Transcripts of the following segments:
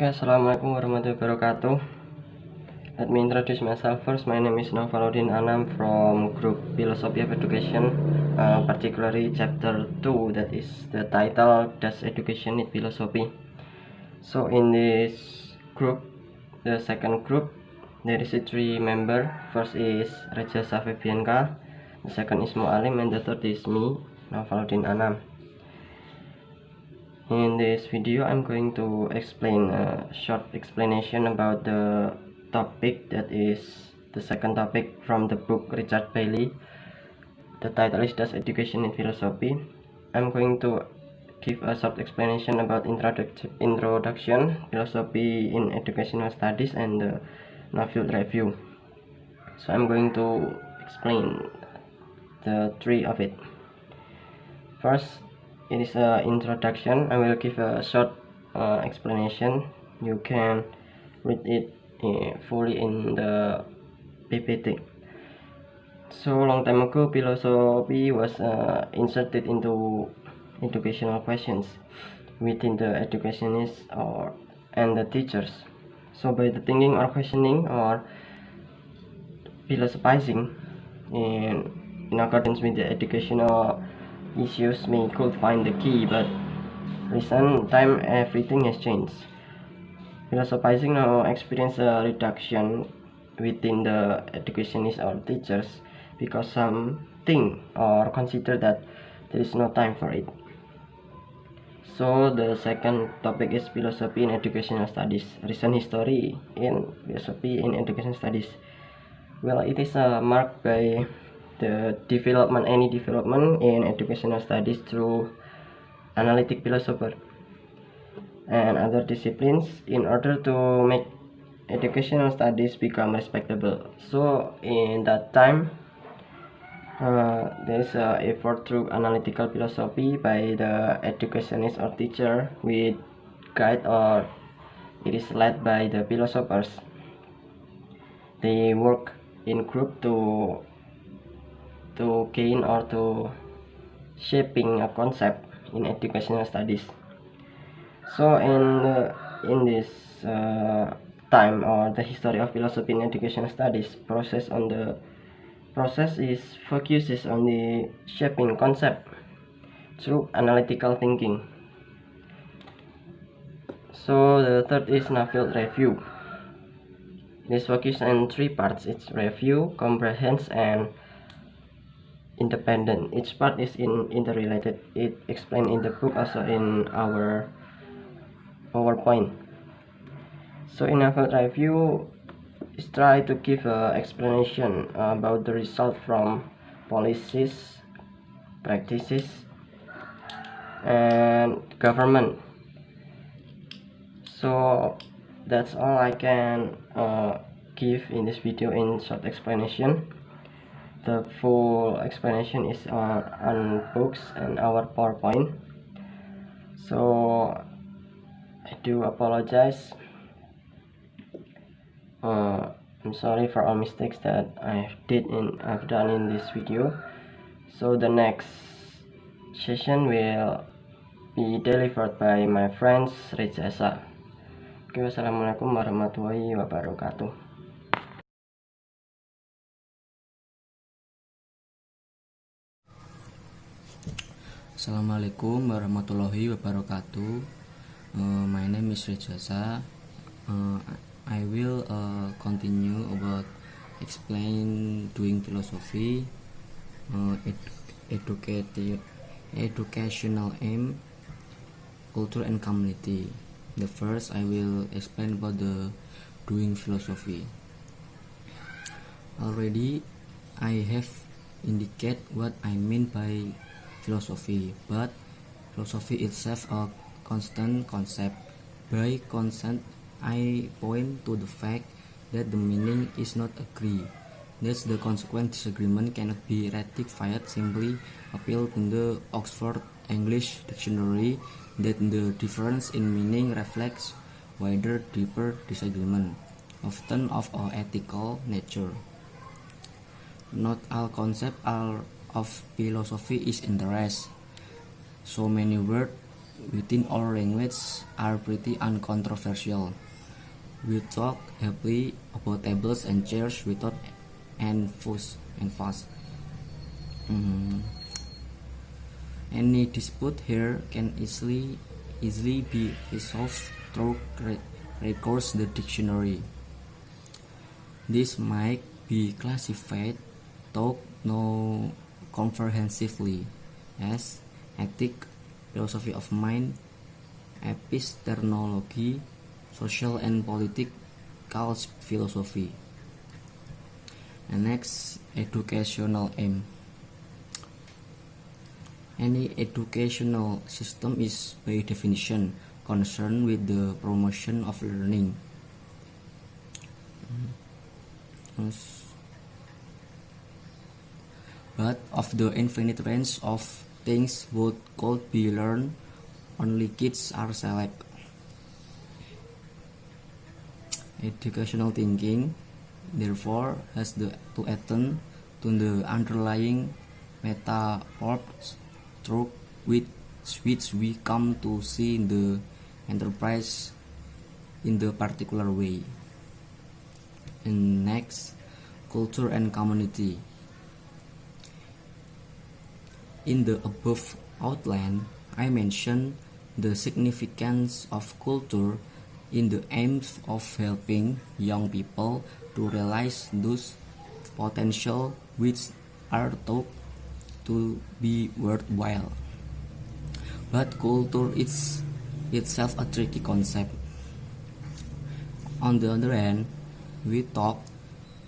Okay, Assalamualaikum warahmatullahi wabarakatuh. Let me introduce myself first. My name is Naufaludin Anam from Group Philosophy of Education, particularly Chapter 2, that is the title, Does Education Need Philosophy? So in this group, the second group, there is a three member. First is Reja Safebianka, the second is Mualim, and the third is me, Naufaludin Anam. In this video, I'm going to explain a short explanation about the topic, that is the second topic from the book Richard Bailey. The title is Does Education Need Philosophy? I'm going to give a short explanation about introduction, philosophy in educational studies, and the field review. So I'm going to explain the three of it. First, it is an introduction. I will give a short explanation. You can read it fully in the PPT. So long time ago, philosophy was inserted into educational questions within the educationists and the teachers. So by the thinking or questioning or philosophizing in accordance with the educational issues, we could find the key, but recent time everything has changed. Philosophizing now experience a reduction within the educationists or teachers because some think or consider that there is no time for it. So the second topic is philosophy in educational studies, recent history in philosophy in education studies. Well, it is marked by the any development in educational studies through analytic philosopher and other disciplines in order to make educational studies become respectable. So in that time, there is an effort through analytical philosophy by the educationist or teacher with guide, or it is led by the philosophers. They work in group to gain or to shaping a concept in educational studies. So in this time, or the history of philosophy in educational studies, process focuses on the shaping concept through analytical thinking. So the third is field review. This focuses on three parts. It's review, comprehends, and independent. Each part is interrelated. It explained in the book, also in our PowerPoint. So in a field review, is try to give an explanation about the result from policies, practices, and government. So that's all I can give in this video in short explanation. The full explanation is on books and our PowerPoint. So I do apologize. I'm sorry for all mistakes that I've done in this video. So the next session will be delivered by my friends Rejasa. Oke, wassalamualaikum warahmatullahi wabarakatuh. Assalamualaikum warahmatullahi wabarakatuh. My name is Rejasa. I will continue about explain doing philosophy, educational aim, culture and community. The first, I will explain about the doing philosophy. Already I have indicate what I mean by philosophy, but philosophy itself a constant concept. By constant, I point to the fact that the meaning is not agreed. Thus, the consequent disagreement cannot be rectified. Simply appeal to the Oxford English Dictionary that the difference in meaning reflects wider, deeper disagreement, often of an ethical nature. Not all concepts of philosophy is interest. So many words within our language are pretty uncontroversial. We talk happily about tables and chairs without fuss. Any dispute here can easily be resolved through recourse the dictionary. This might be classified, though no comprehensively, as ethic, philosophy of mind, epistemology, social and political philosophy. And next, educational aim. Any educational system is by definition concerned with the promotion of learning. But of the infinite range of things what could be learned, only kids are select. Educational thinking, therefore, has to attend to the underlying metaphors through which we come to see the enterprise in the particular way. And next, culture and community. In the above outline, I mentioned the significance of culture in the aims of helping young people to realize those potential which are thought to be worthwhile. But culture is itself a tricky concept. On the other hand, we talk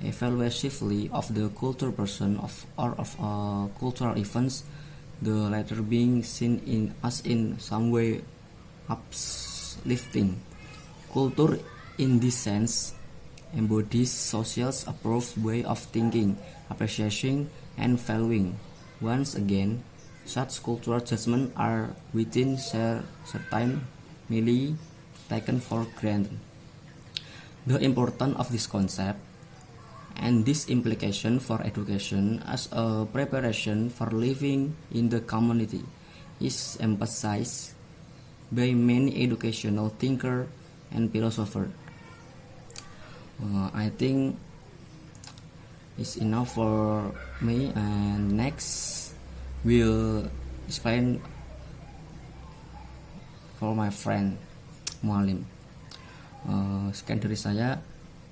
evaluatively of the culture person or of cultural events, the latter being seen as in some way uplifting. Culture, in this sense, embodies social's approved way of thinking, appreciating, and valuing. Once again, such cultural judgments are within certain merely taken for granted. The importance of this concept and this implication for education as a preparation for living in the community is emphasized by many educational thinkers and philosophers. I think it's enough for me, and next we'll explain for my friend Mualim. Sekian dari saya.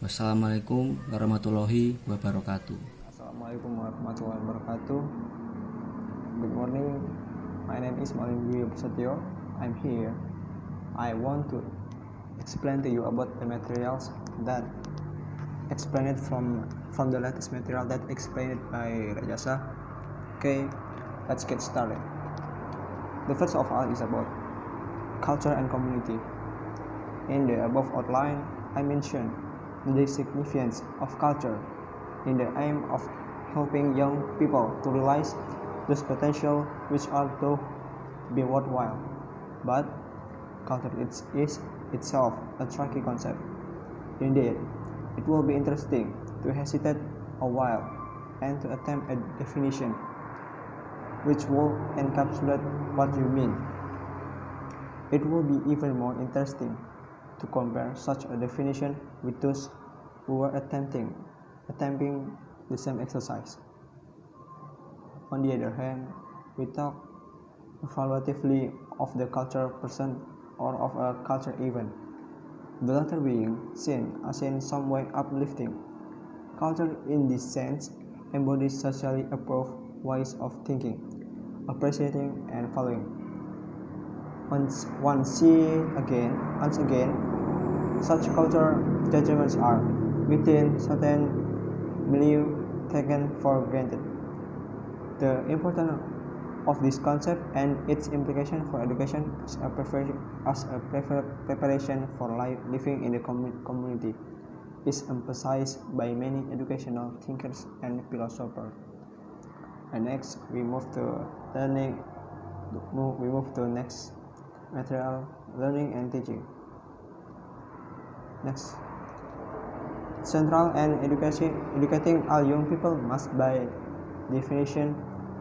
Wassalamualaikum warahmatullahi wabarakatuh. Assalamualaikum warahmatullahi wabarakatuh. Good morning. My name is Mualim Dwi Prasetyo. I'm here. I want to explain to you about the materials that explained from the latest material that explained by Rajasa. Okay, let's get started. The first of all is about culture and community. In the above outline, I mentioned the significance of culture in the aim of helping young people to realize those potential which are to be worthwhile. But culture is itself a tricky concept. Indeed, it will be interesting to hesitate a while and to attempt a definition which will encapsulate what you mean. It will be even more interesting to compare such a definition with those who were attempting the same exercise. On the other hand, we talk evaluatively of the culture person or of a culture event, the latter being seen as in some way uplifting. Culture in this sense embodies socially approved ways of thinking, appreciating and following. Once again, such culture judgments are within certain milieu taken for granted. The importance of this concept and its implication for education as a preparation for living in the community is emphasized by many educational thinkers and philosophers. And next, we move to next material, learning and teaching. Next, central and educating all young people must by definition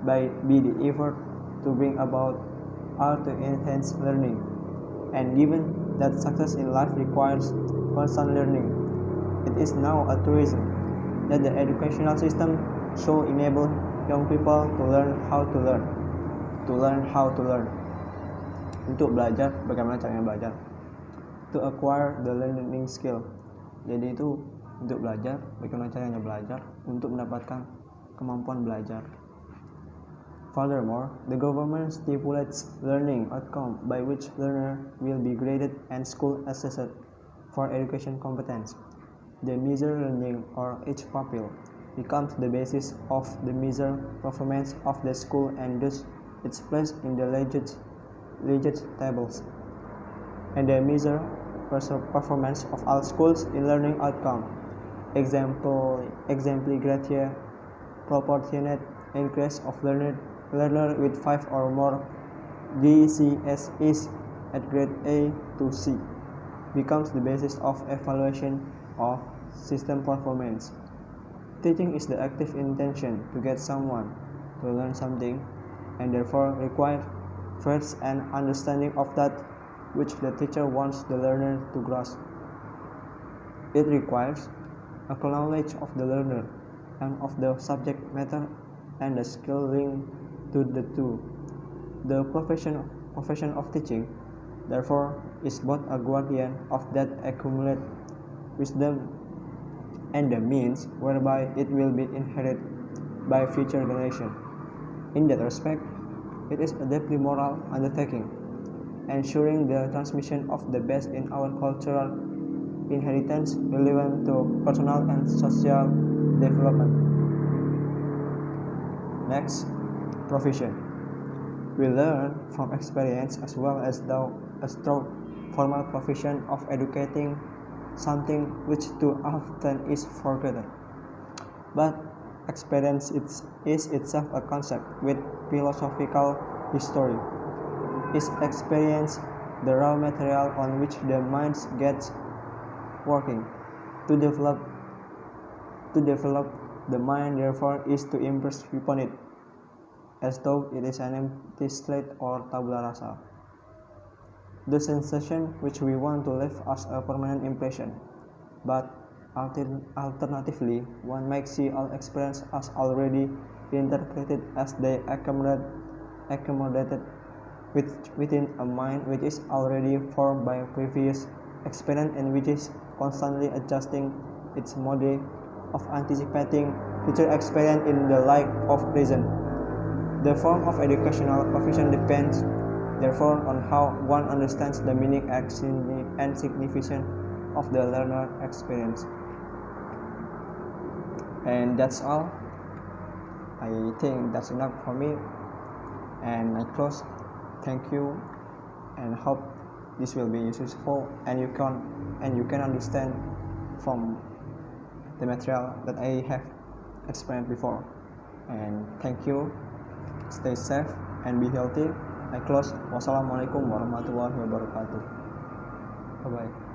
be the effort to bring about are to enhance learning. And given that success in life requires constant learning, it is now a truism that the educational system should enable young people to learn how to learn. To learn how to learn. Untuk belajar, bagaimana caranya belajar. To acquire the learning skill. Jadi itu untuk belajar, bagaimana caranya belajar, untuk mendapatkan kemampuan belajar. Furthermore, the government stipulates learning outcome by which learner will be graded and school assessed for education competence. The measure learning or each pupil becomes the basis of the measure performance of the school and thus its place in the legit tables. And the measure performance of all schools in learning outcome. Exempli gratia proportionate increase of learner with 5 or more GCSEs at grade A to C becomes the basis of evaluation of system performance. Teaching is the active intention to get someone to learn something and therefore requires first an understanding of that which the teacher wants the learner to grasp. It requires a knowledge of the learner and of the subject matter and the skill linked to the two. The profession of teaching, therefore, is both a guardian of that accumulated wisdom and the means whereby it will be inherited by future generations. In that respect, it is a deeply moral undertaking, ensuring the transmission of the best in our cultural inheritance relevant to personal and social development. Next, provision. We learn from experience as well as through formal provision of educating something which too often is forgotten. But experience is itself a concept with philosophical history. Is experience the raw material on which the mind gets working? To develop the mind, therefore, is to impress upon it, as though it is an empty slate or tabula rasa. The sensation which we want to leave as a permanent impression, but alternatively, one might see all experience as already interpreted as they accommodated within a mind which is already formed by previous experience and which is constantly adjusting its mode of anticipating future experience in the light of present. The form of educational provision depends, therefore, on how one understands the meaning and significance of the learner experience. And that's all. I think that's enough for me. And I close. Thank you, and hope this will be useful and you can understand from the material that I have explained before. And thank you. Stay safe and be healthy. I close. Wassalamualaikum warahmatullahi wabarakatuh. Bye bye.